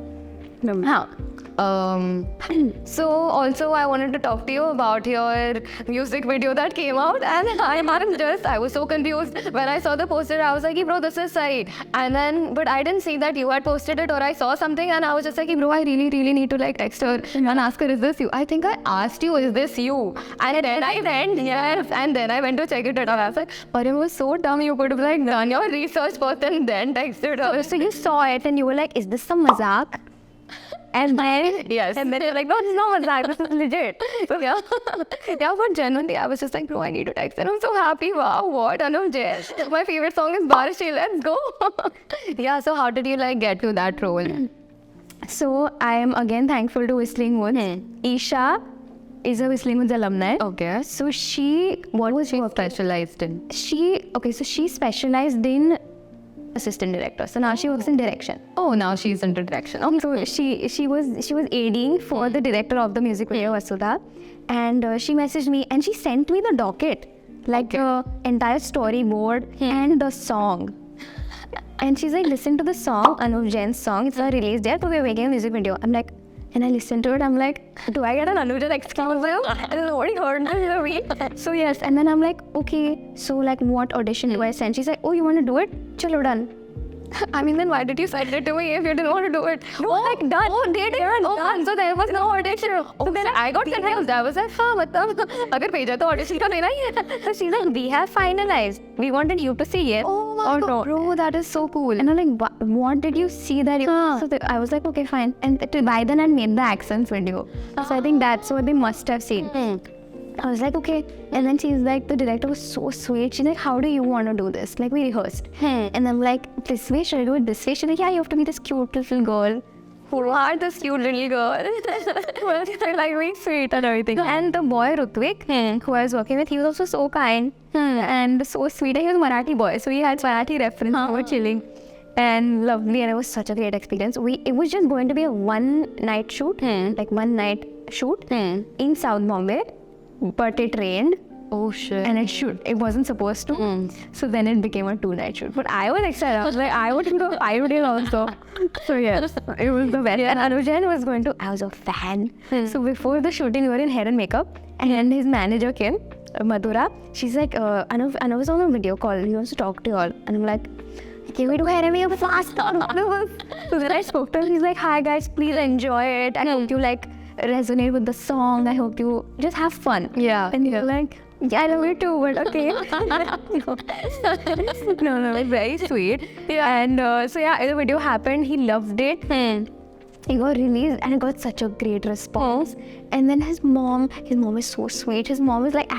So also I wanted to talk to you about your music video that came out, and I was so confused when I saw the poster. I was like, hey, bro, this is Sai. And then, but I didn't see that you had posted it, or I saw something and I was just like, hey, bro, I really, really need to like text her and ask her, is this you? I think I asked you, is this you? And then I went, yes, and then I went to check it out. I was like, but it was so dumb. You could have like done your research first and then texted her. So you saw it and you were like, is this some mazak? And then, yes. And then you're like, no, this is not mazak, this is legit. So yeah, but genuinely, I was just like, bro, I need to text. And I'm so happy. Wow, what? And I'm just, my favorite song is Barishi. Let's go. Yeah, so how did you like get to that role? So I am again thankful to Whistling Woods. Isha is a Whistling Woods alumni. Okay. So what was she specialized in? She specialized in assistant director. So now she works in direction. Oh, now she's into direction. Okay. So she was ADing for the director of the music video, Vasudha, and she messaged me and she sent me the docket, like the entire storyboard and the song. And she's like, listen to the song, Anup Jain's song. It's a release date, so we're making a music video. I'm like, and I listened to it. I'm like, do I get an Anup Jain exclusive? And nobody heard this. So yes, and then I'm like, okay, so like what audition do I send? She's like, oh, you want to do it? Chalo, done. I mean, then why did you send it to me if you didn't want to do it? No, like done. Oh, they did. Done. So there was no audition. So then I got confused. I was like, agar bheja to audition ka dena hi hai. So she's like, we have finalized. We wanted you to see yes or no. Bro, that is so cool. And I'm like, what did you see that? So I was like, okay, fine. And by then I made the accents video. So I think that's what they must have seen. I was like, okay. And then she's like, the director was so sweet. She's like, how do you want to do this? Like, we rehearsed. And I'm like, this way, should I do it this way? She's like, yeah, you have to be this cute little girl. Who are this cute little girl? Well, she's like very sweet and everything. And the boy Rutvik, who I was working with, he was also so kind and so sweet. He was a Marathi boy, so he had Marathi reference. We were chilling and lovely, and it was such a great experience. It was just going to be a one night shoot in South Bombay, but it rained. Oh shit. And it wasn't supposed to. So then it became a 2-night shoot. But I was excited. I was like, I would go 5 days also. So yes, it was the best. And Anujan was I was a fan. So before the shooting, we were in hair and makeup. And his manager came, Madhura. She's like, Anu was on a video call. He wants to talk to you all. And I'm like, can we do hair and makeup fast? So then I spoke to him. He's like, hi guys, please enjoy it. I hope you resonate with the song. I hope you just have fun. Yeah. And you're like, yeah, I love it too, but okay. No, it's very sweet. Yeah. And the video happened. He loved it. It got released and it got such a great response. And then his mom is so sweet. His mom is like,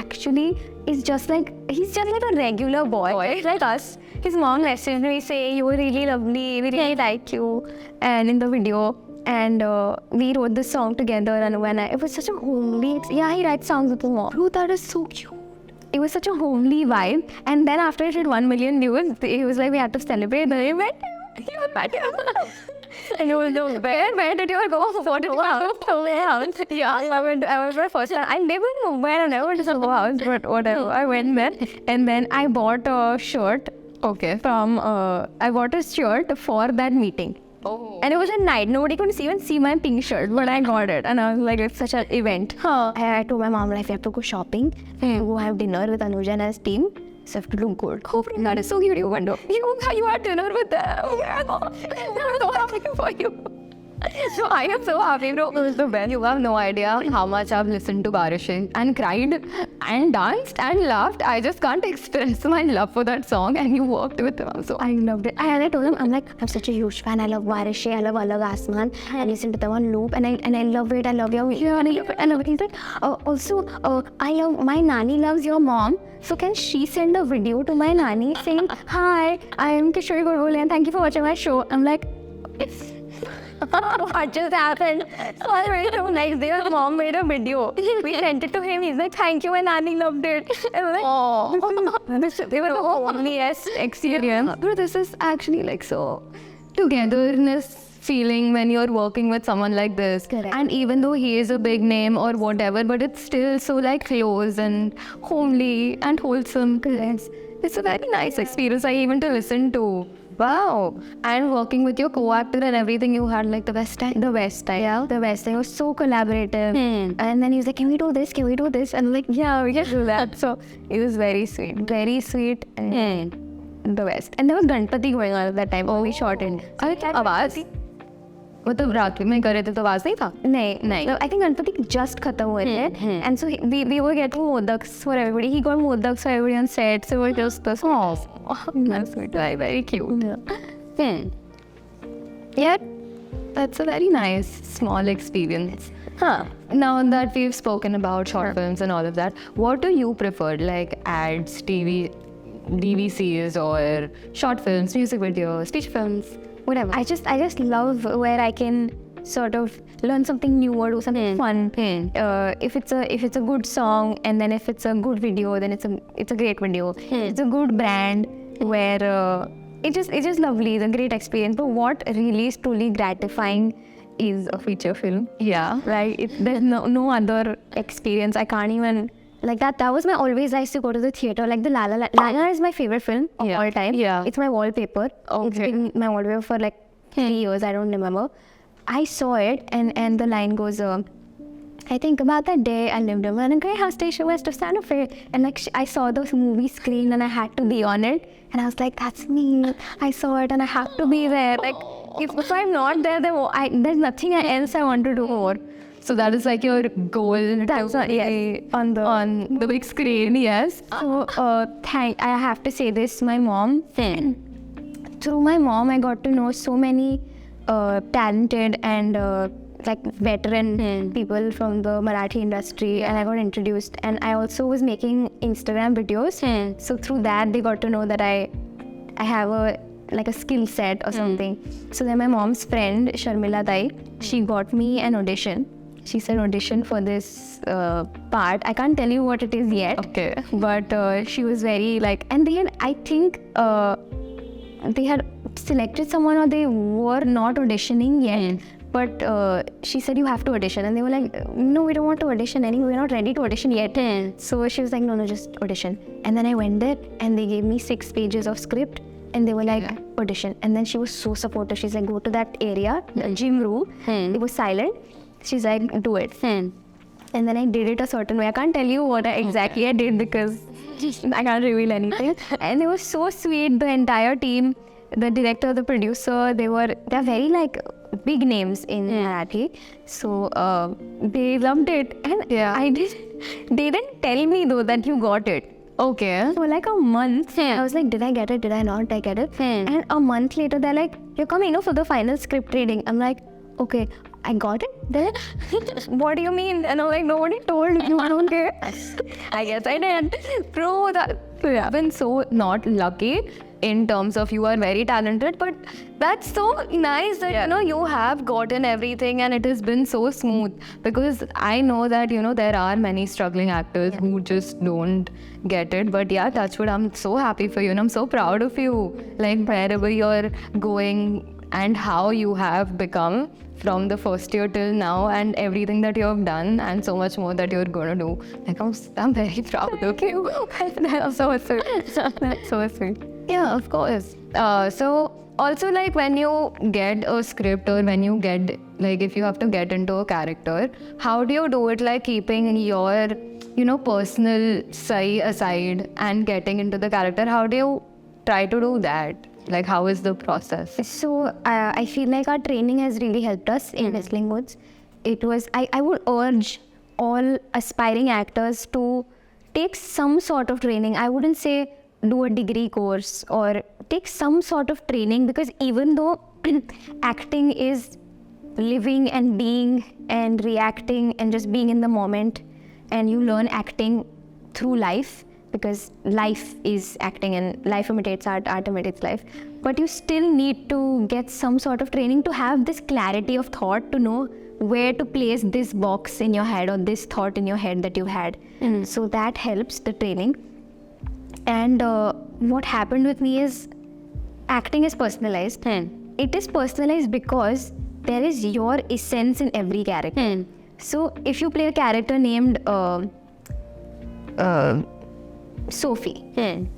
he's just like a regular boy. Like us. His mom messaged me saying, you were really lovely, we really like you. And in the video, and we wrote this song together, and it was such a homely, he writes songs with his mom. Bro, that is so cute. It was such a homely vibe. And then after it hit 1 million views, he was like, we had to celebrate. Then he met him. And he was like, where did you go? What house? Yeah, I went for the first time. I never know where, I never to the house, but whatever. I went there, and then I bought a shirt. Okay. I bought a shirt for that meeting. Oh. And it was at night. Nobody could even see my pink shirt, but I got it. And I was like, it's such an event. I told my mom, like, we have to go shopping. Go have dinner with Anuja and his team. So I have to look good. Oh, that is so cute. You had dinner with them. Oh my God. I'm so happy for you. So I am so happy, bro. It was the best. You have no idea how much I've listened to Barishin and cried and danced and laughed. I just can't express my love for that song, and you worked with him. So I loved it. And I told him, I'm such a huge fan. I love Barishin. I love Alag Asman. I listen to them on loop, and I love it. I love your video, and I love it. I love it. He's like, also, I love my nanny loves your mom. So can she send a video to my nanny saying, hi, I am Kishore Godbole and thank you for watching my show. I'm like, what just happened? So I went to next day, my mom made a video. We sent it to him. He's like, thank you, my nanny loved it. And I was like, they were the homeliest experience. But this is actually like so togetherness feeling when you're working with someone like this. Correct. And even though he is a big name or whatever, but it's still so like close and homely and wholesome. Correct. It's a very nice experience. I even to listen to. Wow. And working with your co-actor and everything, you had like the best time. The best time. Yeah. The best time. It was so collaborative. And then he was like, can we do this? Can we do this? And I'm like, yeah, we can do that. So it was very sweet. Very sweet. And the best. And there was Ganpati going on at that time. Oh, we shot it. अरे क्या आवाज मतलब रात में कर रहे थे तो आवाज नहीं था नहीं I think Ganpati just खत्म हुए थे. And so we were getting modaks for everybody. He got modaks for everybody on set. So it was just that's sweet. Very cute. Yeah, that's a very nice small experience. Now that we've spoken about short films and all of that, what do you prefer, like ads, TV, DVCs, or short films, music videos, feature films, whatever? I just love where I can sort of learn something new or do something fun. If it's a good song, and then if it's a good video, then it's a great video. It's a good brand where it's just lovely. It's a great experience. But what really is truly gratifying is a feature film. Yeah. Like there's no other experience. I can't even like that. That was my always. I used to go to the theater. Like the La La Land is my favorite film of all time. Yeah. It's my wallpaper. Okay. It's been my wallpaper for like 3 years. I don't remember. I saw it, and the line goes, I think about that day I lived in a great house station west of Santa Fe, and like I saw the movie screen and I had to be on it, and I was like, that's me. I saw it and I have to be there. Like if I'm not there, then there's nothing else I want to do more. So that is like your goal. That's on the big screen. Yes. So I have to say this, my mom. Through my mom, I got to know so many talented and like veteran people from the Marathi industry, and I got introduced. And I also was making Instagram videos, so through that they got to know that I have a skill set or something. So then my mom's friend Sharmila Dai, she got me an audition. She said audition for this part. I can't tell you what it is yet. Okay. But she was very like, and they had, I think they had selected someone, or they were not auditioning yet. But she said you have to audition, and they were like, no, we don't want to audition anymore. We're not ready to audition yet. So she was like, no, just audition. And then I went there, and they gave me 6 pages of script. And they were like, audition. And then she was so supportive. She's like, go to that area, the gym room. It was silent. She's like, do it. And then I did it a certain way. I can't tell you what exactly I did because I can't reveal anything. And they were so sweet, the entire team, the director, the producer, they're very like big names in Marathi. So they loved it. And they didn't tell me though that you got it. Okay. For like a month, I was like, did I get it? Did I not? I get it. And a month later, they're like, you're coming, for the final script reading. I'm like, okay, I got it. Then, what do you mean? And I'm like, nobody told me. I don't care. I guess I did. Bro, I've been so not lucky in terms of you are very talented, but that's so nice that you have gotten everything and it has been so smooth, because I know that there are many struggling actors who just don't get it. But yeah, touch wood, I'm so happy for you and I'm so proud of you, like wherever you're going and how you have become from the first year till now, and everything that you have done and so much more that you're going to do. Like I'm very proud of you. That's so sweet. That's so sweet. Yeah, of course. So also, like when you get a script, or when you get, like if you have to get into a character, how do you do it, like keeping your personal side aside and getting into the character? How do you try to do that? Like, how is the process? So I feel like our training has really helped us in Wrestling Woods. It was, I would urge all aspiring actors to take some sort of training. I wouldn't say do a degree course, or take some sort of training, because even though acting is living and being and reacting and just being in the moment, and you learn acting through life, because life is acting and life imitates art, art imitates life. But you still need to get some sort of training to have this clarity of thought, to know where to place this box in your head or this thought in your head that you've had. So that helps, the training. And what happened with me is, acting is personalized. It is personalized because there is your essence in every character. So if you play a character named Sophie,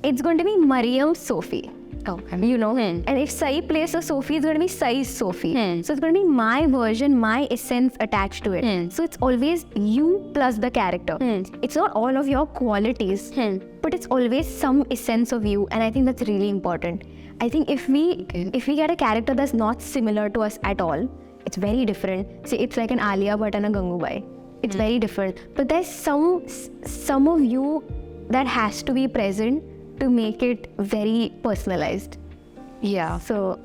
it's going to be Mariam Sophie. And if Sai plays a Sophie, it's going to be Sai's Sophie. So it's going to be my version, my essence attached to it. So it's always you plus the character. It's not all of your qualities, but it's always some essence of you. And I think that's really important. I think if we get a character that's not similar to us at all, it's very different. See, it's like an Alia Bhatt and a Gangubai. It's very different. But there's some of you that has to be present to make it very personalized. Yeah. So,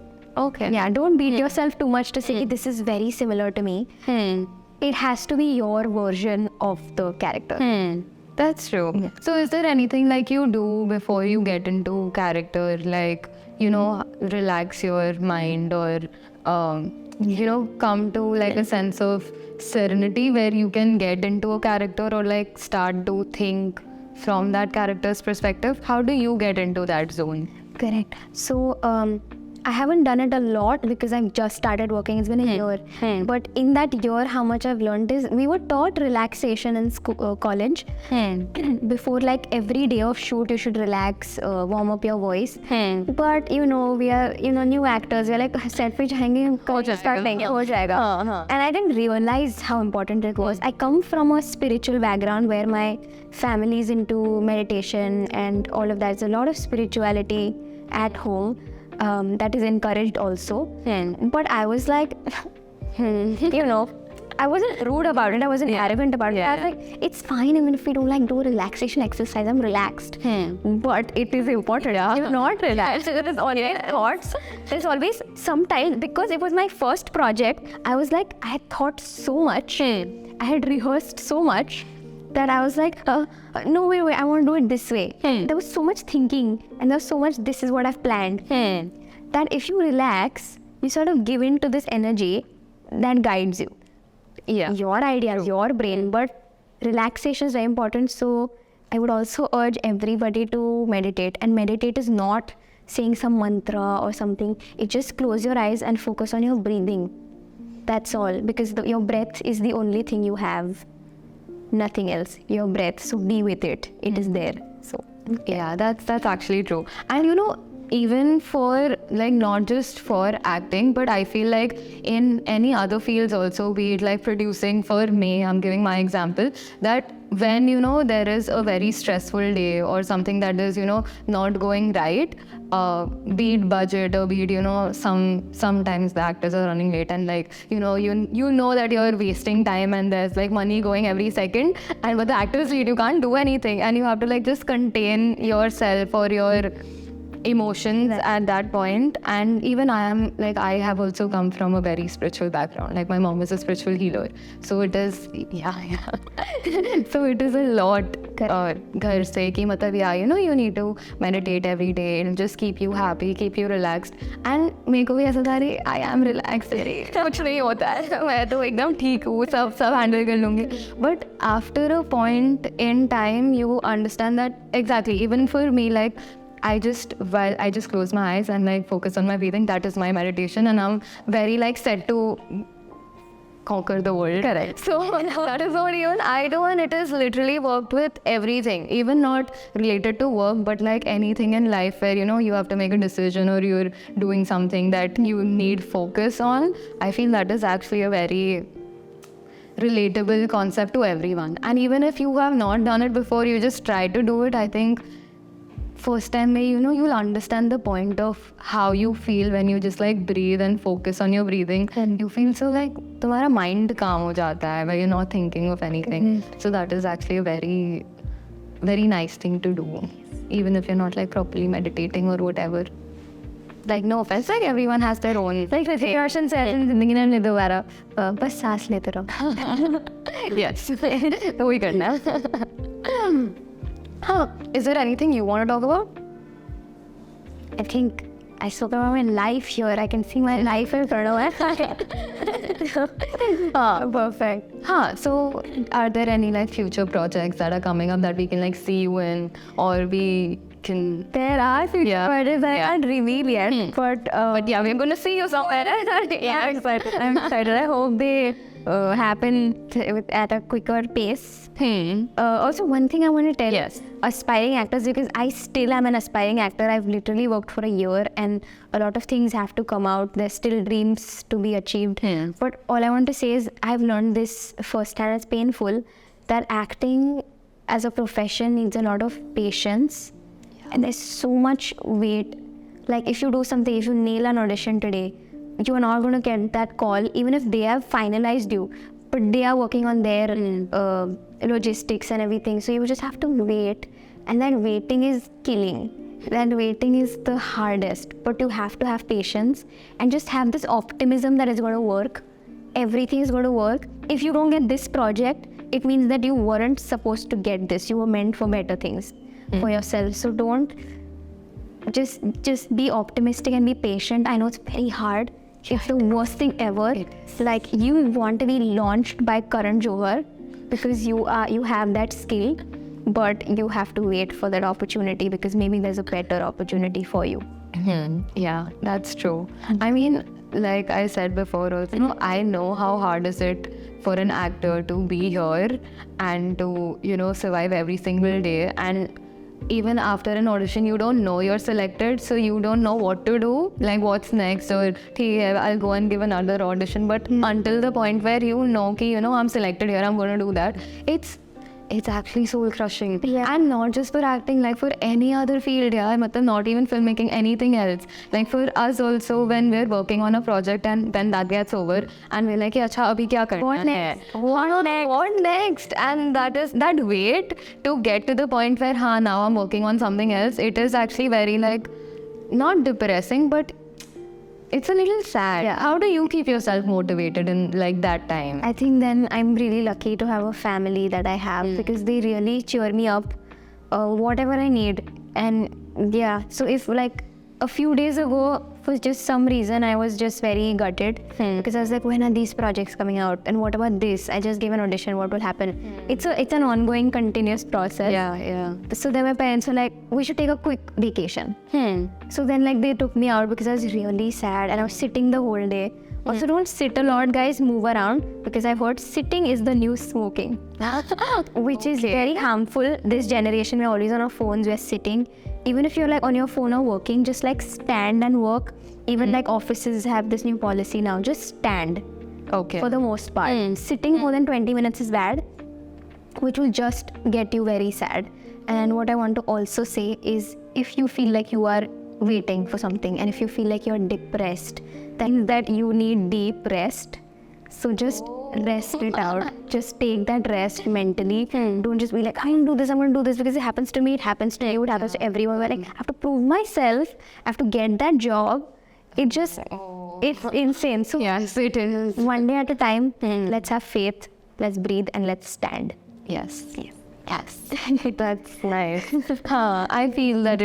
yeah, don't beat yourself too much to say this is very similar to me. It has to be your version of the character. That's true. Yeah. So is there anything like you do before you get into character, like, relax your mind, or, come to like a sense of serenity where you can get into a character, or like start to think from that character's perspective? How do you get into that zone? Correct. So I haven't done it a lot because I've just started working. It's been a year. But in that year, how much I've learned is, we were taught relaxation in college. Before like every day of shoot, you should relax, warm up your voice. But we are new actors. We're like, set pe jayenge, start lenge, ho jayega. And I didn't realize how important it was. I come from a spiritual background where my family is into meditation and all of that. There's a lot of spirituality at home. That is encouraged also. But I was like, I wasn't rude about it. I wasn't arrogant about it. I was like, it's fine even if we don't like do a relaxation exercise. I'm relaxed. But it is important. You're not relaxed. There is always thoughts. There's always sometimes, because it was my first project, I was like, I had thought so much. I had rehearsed so much that I was like, no, wait, I want to do it this way. There was so much thinking and there was so much, this is what I've planned. That if you relax, you sort of give in to this energy that guides you. Your ideas, your brain, but relaxation is very important. So I would also urge everybody to meditate. And meditate is not saying some mantra or something. It just close your eyes and focus on your breathing. That's all. Because your breath is the only thing you have. Nothing else. Your breath. So be with it. It is there. So yeah, that's actually true. And you know, even for like not just for acting, but I feel like in any other fields also, be it like producing, for me, I'm giving my example, that when, you know, there is a very stressful day or something that is, you know, not going right, be it budget or be it, you know, sometimes the actors are running late and like, you know that you're wasting time and there's like money going every second, and but the actor is late, you can't do anything and you have to like just contain yourself or your emotions at that point. And even I have also come from a very spiritual background. Like my mom is a spiritual healer, so it is so it is a lot ghar se ki matlab, you know, you need to meditate every day and just keep you happy, keep you relaxed. And मेरे को भी ऐसा था, अरे I am relaxed, अरे कुछ नहीं होता है, मैं तो एकदम ठीक हूँ, सब handle कर लूँगी. But after a point in time, you understand that exactly, even for me, like I just close my eyes and like focus on my breathing. That is my meditation, and I'm very like set to conquer the world. Correct. So that is what even I do, and it has literally worked with everything, even not related to work, but like anything in life where, you know, you have to make a decision or you're doing something that you need focus on. I feel that is actually a very relatable concept to everyone. And even if you have not done it before, you just try to do it. I think first time, you know, you'll understand the point of how you feel when you just like breathe and focus on your breathing, and you feel so like तुम्हारा mind calm हो जाता है where you're not thinking of anything. So that is actually a very, very nice thing to do, even if you're not like properly meditating or whatever. Like no offense, like everyone has their own. Like Hrithik Roshan said in Zindagi Na Milne Dobara, बस सांस लेते रहो. Yes, वही करना है. Is there anything you want to talk about? I think I spoke about my life here. I can see my life in front of me. Perfect. So are there any like future projects that are coming up that we can like see you in, or we can... There are future projects that I can't reveal yet. But yeah, we're going to see you somewhere. I'm excited. I hope they happen at a quicker pace. Also, one thing I want to tell aspiring actors, because I still am an aspiring actor. I've literally worked for a year and a lot of things have to come out. There's still dreams to be achieved. But all I want to say is I've learned this firsthand. It's painful that acting as a profession needs a lot of patience. And there's so much weight. Like if you do something, if you nail an audition today, you are not going to get that call, even if they have finalized you. But they are working on their logistics and everything. So you just have to wait. And that waiting is killing. That waiting is the hardest. But you have to have patience and just have this optimism that it's going to work. Everything is going to work. If you don't get this project, it means that you weren't supposed to get this. You were meant for better things for yourself. So don't just be optimistic and be patient. I know it's very hard. It's the worst thing ever. Like you want to be launched by Karan Johar because you have that skill, but you have to wait for that opportunity because maybe there's a better opportunity for you. Yeah, that's true. I mean, like I said before also, I know how hard is it for an actor to be here and to, you know, survive every single day. And even after an audition, you don't know you're selected, so you don't know what to do, like what's next, or I'll go and give another audition. But until the point where you know, I'm selected here, I'm going to do that, it's actually soul crushing. Yeah. And not just for acting, like for any other field, yeah. matlab not even filmmaking, anything else. Like for us also, when we're working on a project and then that gets over and we're like, acha, abhi kya karna What hai? next? What next? What next? And that is that wait to get to the point where, now I'm working on something else. It is actually very like, not depressing, but it's a little sad. Yeah. How do you keep yourself motivated in like that time? I think then I'm really lucky to have a family that I have because they really cheer me up, whatever I need. And yeah, so if like a few days ago, for just some reason, I was just very gutted because I was like, when are these projects coming out? And what about this? I just gave an audition. What will happen? It's an ongoing, continuous process. Yeah. So then my parents were like, we should take a quick vacation. So then like they took me out because I was really sad and I was sitting the whole day. Also, don't sit a lot, guys. Move around because I've heard sitting is the new smoking, which is very harmful. This generation, we're always on our phones, we're sitting. Even if you're like on your phone or working, just like stand and work. Even like offices have this new policy now. Just stand Okay. for the most part. Sitting more than 20 minutes is bad, which will just get you very sad. And what I want to also say is, if you feel like you are waiting for something and if you feel like you're depressed, then that you need deep rest. So just rest it out. Just take that rest mentally. Don't just be like, I'm going to do this because it happens to me, it happens to you, it happens to everyone. We're like, I have to prove myself, I have to get that job. It's insane. So Yes, it is. one day at a time, let's have faith, let's breathe, and let's stand. Yes. Yes. That's nice. I feel that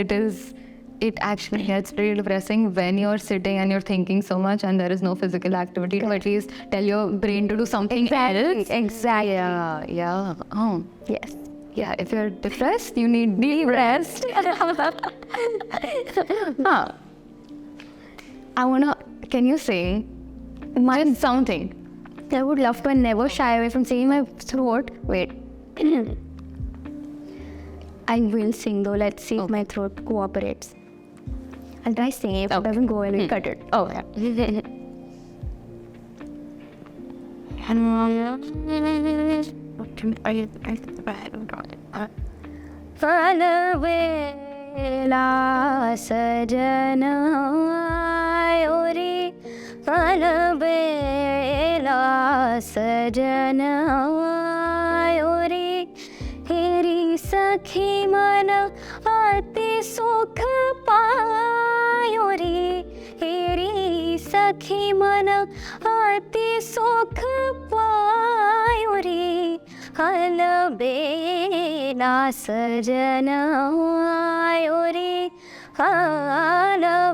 it actually gets pretty depressing when you're sitting and you're thinking so much and there is no physical activity to at least tell your brain to do something else. Exactly. Yeah. Oh. Yes. Yeah, if you're depressed, you need deep rest. Can you say something? I would love to and never shy away from singing my throat. Wait. I will sing though. Let's see if my throat cooperates. I'll try singing. If it doesn't go, I'll cut it. Oh, yeah. Falvela sajana ore falvela sajana ore heri sakhi mana ati sukh payo re heri sakhi mana ati sukh payo re halbela sajana ore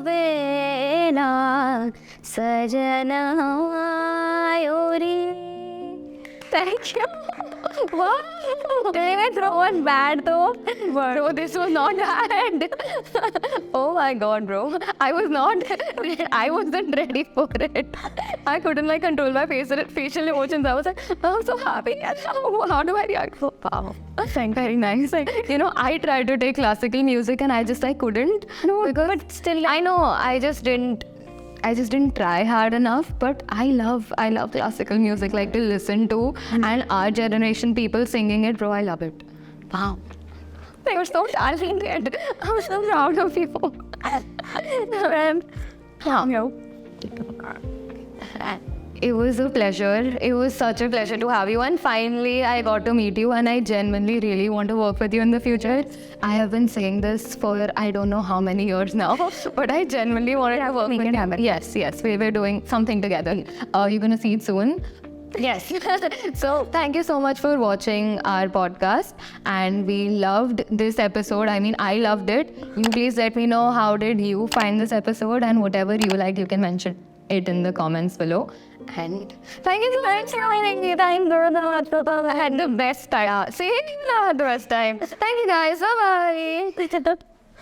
halbela sajana ore. Thank you. Wow. Did I throw one bad though? Bro, this was not bad. Oh my god, bro. I wasn't ready for it. I couldn't like control my facial emotions. I was like, I'm so happy. How do I react? Oh, wow. Very nice. Like, I tried to take classical music and I just couldn't. No, because but still, I know I just didn't try hard enough, but I love classical music, like to listen to, and our generation people singing it, bro, I love it. Wow. They were so talented. I'm so proud of you. It was a pleasure. It was such a pleasure to have you, and finally I got to meet you, and I genuinely really want to work with you in the future. I have been saying this for I don't know how many years now, but I genuinely wanted to work with you. Yes, we're doing something together. You're gonna see it soon. Yes. So thank you so much for watching our podcast, and we loved this episode. I mean, I loved it. You please let me know how did you find this episode, and whatever you liked, you can mention it in the comments below. And thank you so much for joining me. I had the best time. See, I had the best time. Thank you guys. Bye bye.